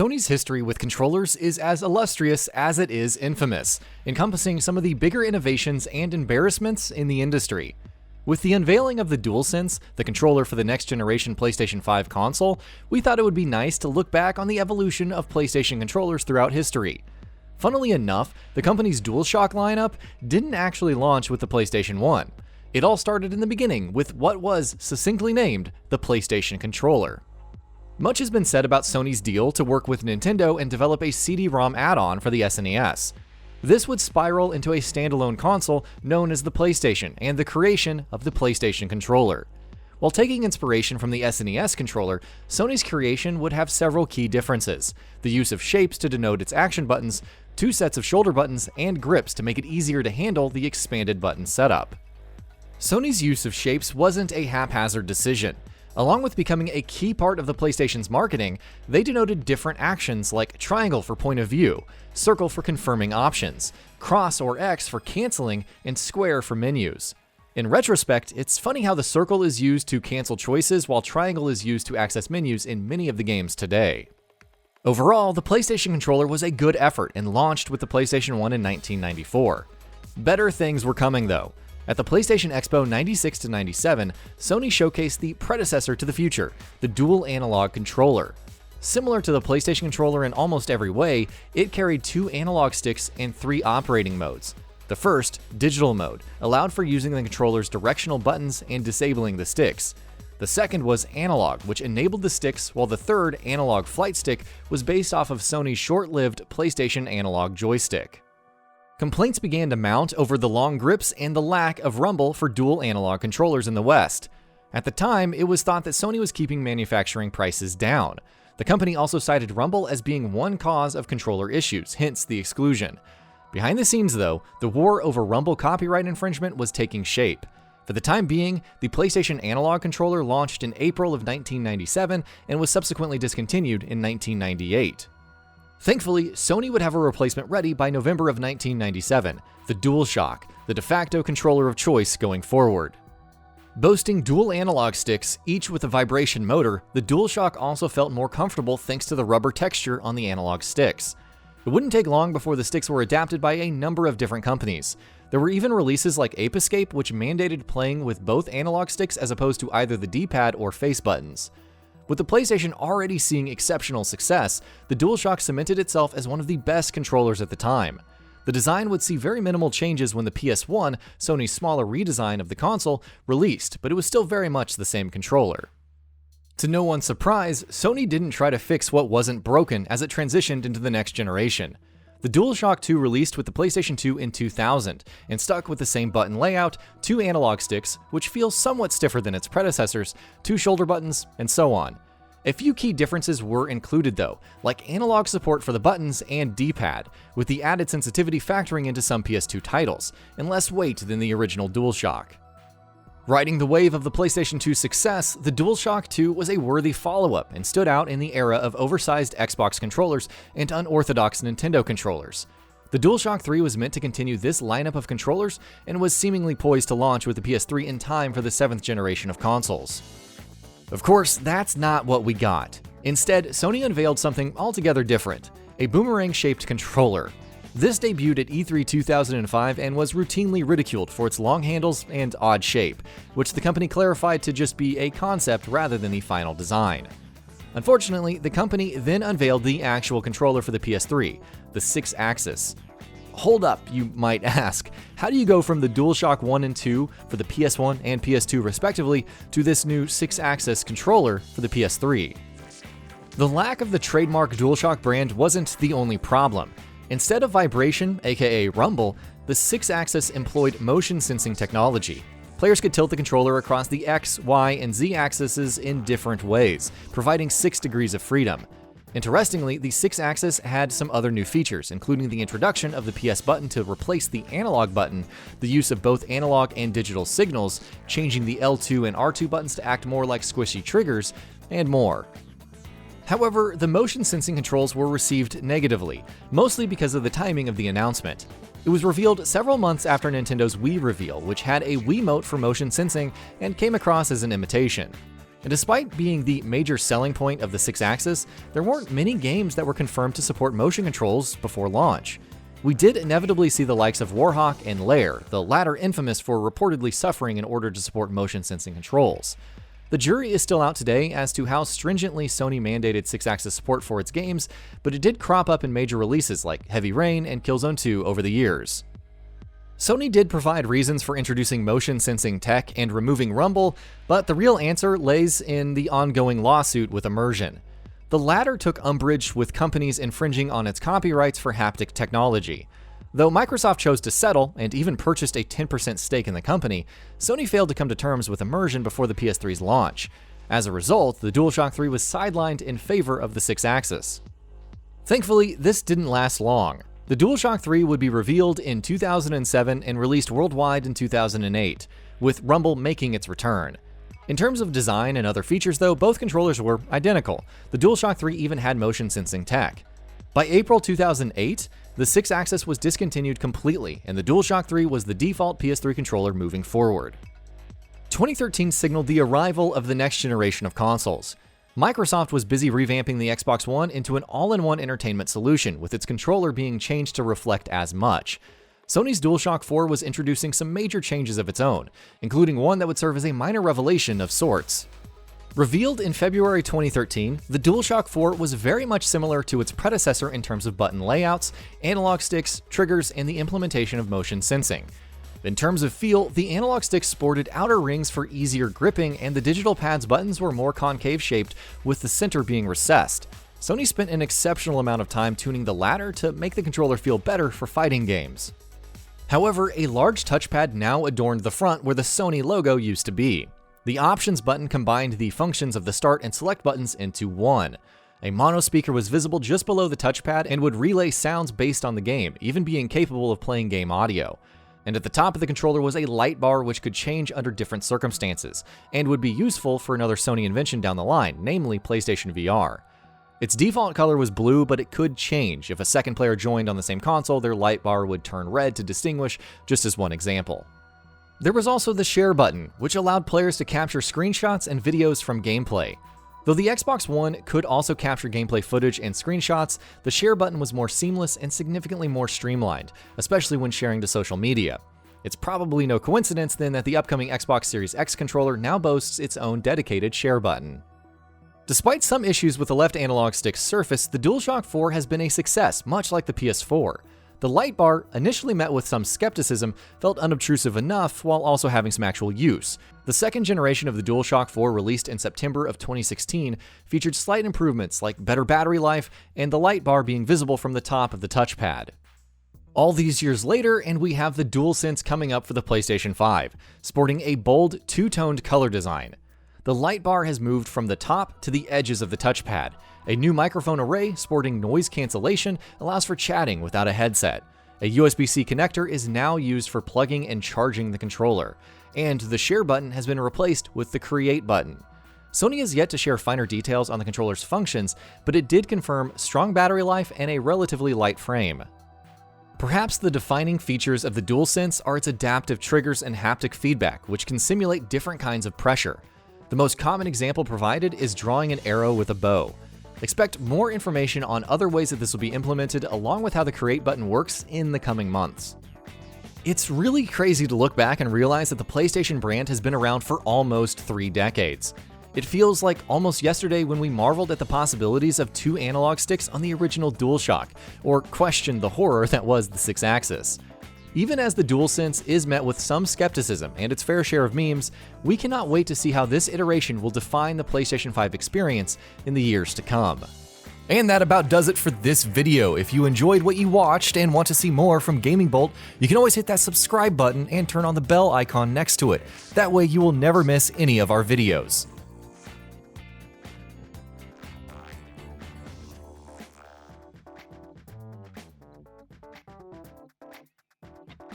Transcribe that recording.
Sony's history with controllers is as illustrious as it is infamous, encompassing some of the bigger innovations and embarrassments in the industry. With the unveiling of the DualSense, the controller for the next-generation PlayStation 5 console, we thought it would be nice to look back on the evolution of PlayStation controllers throughout history. Funnily enough, the company's DualShock lineup didn't actually launch with the PlayStation 1. It all started in the beginning with what was succinctly named the PlayStation Controller. Much has been said about Sony's deal to work with Nintendo and develop a CD-ROM add-on for the SNES. This would spiral into a standalone console known as the PlayStation and the creation of the PlayStation Controller. While taking inspiration from the SNES controller, Sony's creation would have several key differences: the use of shapes to denote its action buttons, 2 sets of shoulder buttons, and grips to make it easier to handle the expanded button setup. Sony's use of shapes wasn't a haphazard decision. Along with becoming a key part of the PlayStation's marketing, they denoted different actions like triangle for point of view, circle for confirming options, cross or X for canceling, and square for menus. In retrospect, it's funny how the circle is used to cancel choices while triangle is used to access menus in many of the games today. Overall, the PlayStation controller was a good effort and launched with the PlayStation 1 in 1994. Better things were coming though. At the PlayStation Expo 96-97, Sony showcased the predecessor to the future, the dual analog controller. Similar to the PlayStation controller in almost every way, it carried 2 analog sticks and 3 operating modes. The first, digital mode, allowed for using the controller's directional buttons and disabling the sticks. The second was analog, which enabled the sticks, while the third, analog flight stick, was based off of Sony's short-lived PlayStation analog joystick. Complaints began to mount over the long grips and the lack of rumble for dual analog controllers in the West. At the time, it was thought that Sony was keeping manufacturing prices down. The company also cited rumble as being one cause of controller issues, hence the exclusion. Behind the scenes though, the war over rumble copyright infringement was taking shape. For the time being, the PlayStation analog controller launched in April of 1997 and was subsequently discontinued in 1998. Thankfully, Sony would have a replacement ready by November of 1997, the DualShock, the de facto controller of choice going forward. Boasting dual analog sticks, each with a vibration motor, the DualShock also felt more comfortable thanks to the rubber texture on the analog sticks. It wouldn't take long before the sticks were adapted by a number of different companies. There were even releases like Ape Escape, which mandated playing with both analog sticks as opposed to either the D-pad or face buttons. With the PlayStation already seeing exceptional success, the DualShock cemented itself as one of the best controllers at the time. The design would see very minimal changes when the PS1, Sony's smaller redesign of the console, released, but it was still very much the same controller. To no one's surprise, Sony didn't try to fix what wasn't broken as it transitioned into the next generation. The DualShock 2 released with the PlayStation 2 in 2000 and stuck with the same button layout, 2 analog sticks, which feels somewhat stiffer than its predecessors, 2 shoulder buttons, and so on. A few key differences were included though, like analog support for the buttons and D-pad, with the added sensitivity factoring into some PS2 titles, and less weight than the original DualShock. Riding the wave of the PlayStation 2's success, the DualShock 2 was a worthy follow-up and stood out in the era of oversized Xbox controllers and unorthodox Nintendo controllers. The DualShock 3 was meant to continue this lineup of controllers and was seemingly poised to launch with the PS3 in time for the 7th generation of consoles. Of course, that's not what we got. Instead, Sony unveiled something altogether different, a boomerang-shaped controller. This debuted at E3 2005 and was routinely ridiculed for its long handles and odd shape, which the company clarified to just be a concept rather than the final design. Unfortunately, the company then unveiled the actual controller for the PS3, the 6-axis. Hold up, you might ask. How do you go from the DualShock 1 and 2 for the PS1 and PS2 respectively to this new 6-axis controller for the PS3? The lack of the trademark DualShock brand wasn't the only problem. Instead of vibration, aka rumble, the 6-axis employed motion sensing technology. Players could tilt the controller across the X, Y, and Z axes in different ways, providing 6 degrees of freedom. Interestingly, the 6-axis had some other new features, including the introduction of the PS button to replace the analog button, the use of both analog and digital signals, changing the L2 and R2 buttons to act more like squishy triggers, and more. However, the motion sensing controls were received negatively, mostly because of the timing of the announcement. It was revealed several months after Nintendo's Wii reveal, which had a Wiimote for motion sensing and came across as an imitation. And despite being the major selling point of the Six-Axis, there weren't many games that were confirmed to support motion controls before launch. We did inevitably see the likes of Warhawk and Lair, the latter infamous for reportedly suffering in order to support motion sensing controls. The jury is still out today as to how stringently Sony mandated Six-Axis support for its games, but it did crop up in major releases like Heavy Rain and Killzone 2 over the years. Sony did provide reasons for introducing motion sensing tech and removing rumble, but the real answer lays in the ongoing lawsuit with Immersion. The latter took umbrage with companies infringing on its copyrights for haptic technology. Though Microsoft chose to settle and even purchased a 10% stake in the company, Sony failed to come to terms with Immersion before the PS3's launch. As a result, the DualShock 3 was sidelined in favor of the Six-Axis. Thankfully, this didn't last long. The DualShock 3 would be revealed in 2007 and released worldwide in 2008, with rumble making its return. In terms of design and other features though, both controllers were identical. The DualShock 3 even had motion sensing tech. By April 2008, the Six-Axis was discontinued completely, and the DualShock 3 was the default PS3 controller moving forward. 2013 signaled the arrival of the next generation of consoles. Microsoft was busy revamping the Xbox One into an all-in-one entertainment solution, with its controller being changed to reflect as much. Sony's DualShock 4 was introducing some major changes of its own, including one that would serve as a minor revelation of sorts. Revealed in February 2013, the DualShock 4 was very much similar to its predecessor in terms of button layouts, analog sticks, triggers, and the implementation of motion sensing. In terms of feel, the analog sticks sported outer rings for easier gripping, and the digital pad's buttons were more concave shaped, with the center being recessed. Sony spent an exceptional amount of time tuning the latter to make the controller feel better for fighting games. However, a large touchpad now adorned the front where the Sony logo used to be. The Options button combined the functions of the Start and Select buttons into one. A mono speaker was visible just below the touchpad and would relay sounds based on the game, even being capable of playing game audio. And at the top of the controller was a light bar which could change under different circumstances, and would be useful for another Sony invention down the line, namely PlayStation VR. Its default color was blue, but it could change. If a second player joined on the same console, their light bar would turn red to distinguish, just as one example. There was also the Share button, which allowed players to capture screenshots and videos from gameplay. Though the Xbox One could also capture gameplay footage and screenshots, the Share button was more seamless and significantly more streamlined, especially when sharing to social media. It's probably no coincidence then that the upcoming Xbox Series X controller now boasts its own dedicated Share button. Despite some issues with the left analog stick's surface, the DualShock 4 has been a success, much like the PS4. The light bar, initially met with some skepticism, felt unobtrusive enough while also having some actual use. The second generation of the DualShock 4, released in September of 2016, featured slight improvements like better battery life and the light bar being visible from the top of the touchpad. All these years later, and we have the DualSense coming up for the PlayStation 5, sporting a bold two-toned color design. The light bar has moved from the top to the edges of the touchpad. A new microphone array sporting noise cancellation allows for chatting without a headset. A USB-C connector is now used for plugging and charging the controller. And the Share button has been replaced with the Create button. Sony has yet to share finer details on the controller's functions, but it did confirm strong battery life and a relatively light frame. Perhaps the defining features of the DualSense are its adaptive triggers and haptic feedback, which can simulate different kinds of pressure. The most common example provided is drawing an arrow with a bow. Expect more information on other ways that this will be implemented, along with how the Create button works in the coming months. It's really crazy to look back and realize that the PlayStation brand has been around for almost 3 decades. It feels like almost yesterday when we marveled at the possibilities of 2 analog sticks on the original DualShock, or questioned the horror that was the Six-Axis. Even as the DualSense is met with some skepticism and its fair share of memes, we cannot wait to see how this iteration will define the PlayStation 5 experience in the years to come. And that about does it for this video. If you enjoyed what you watched and want to see more from Gaming Bolt, you can always hit that subscribe button and turn on the bell icon next to it. That way you will never miss any of our videos.